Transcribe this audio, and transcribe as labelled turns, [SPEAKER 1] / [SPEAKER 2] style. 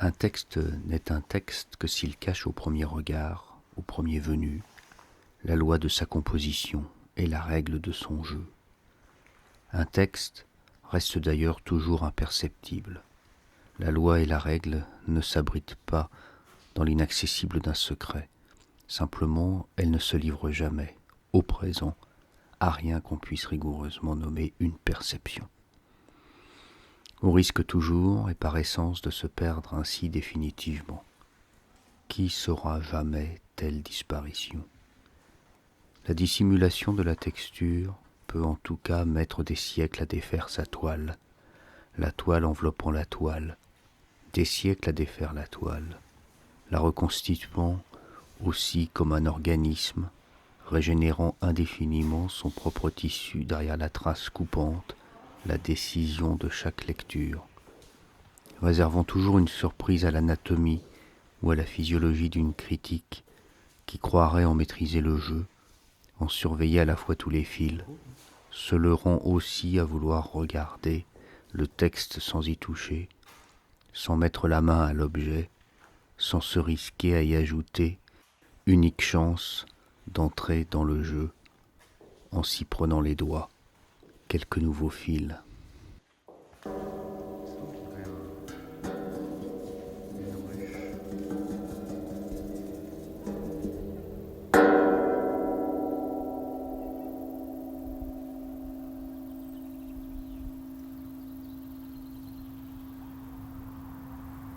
[SPEAKER 1] Un texte n'est un texte que s'il cache au premier regard, au premier venu, la loi de sa composition et la règle de son jeu. Un texte reste d'ailleurs toujours imperceptible. La loi et la règle ne s'abritent pas dans l'inaccessible d'un secret. Simplement, elles ne se livrent jamais, au présent, à rien qu'on puisse rigoureusement nommer une perception. On risque toujours et par essence de se perdre ainsi définitivement. Qui saura jamais telle disparition? La dissimulation de la texture peut en tout cas mettre des siècles à défaire sa toile, la toile enveloppant la toile, des siècles à défaire la toile, la reconstituant aussi comme un organisme, régénérant indéfiniment son propre tissu derrière la trace coupante, la décision de chaque lecture, réservant toujours une surprise à l'anatomie ou à la physiologie d'une critique qui croirait en maîtriser le jeu, en surveiller à la fois tous les fils, se leurrant aussi à vouloir regarder le texte sans y toucher, sans mettre la main à l'objet, sans se risquer à y ajouter, unique chance d'entrer dans le jeu, en s'y prenant les doigts, quelques nouveaux fils.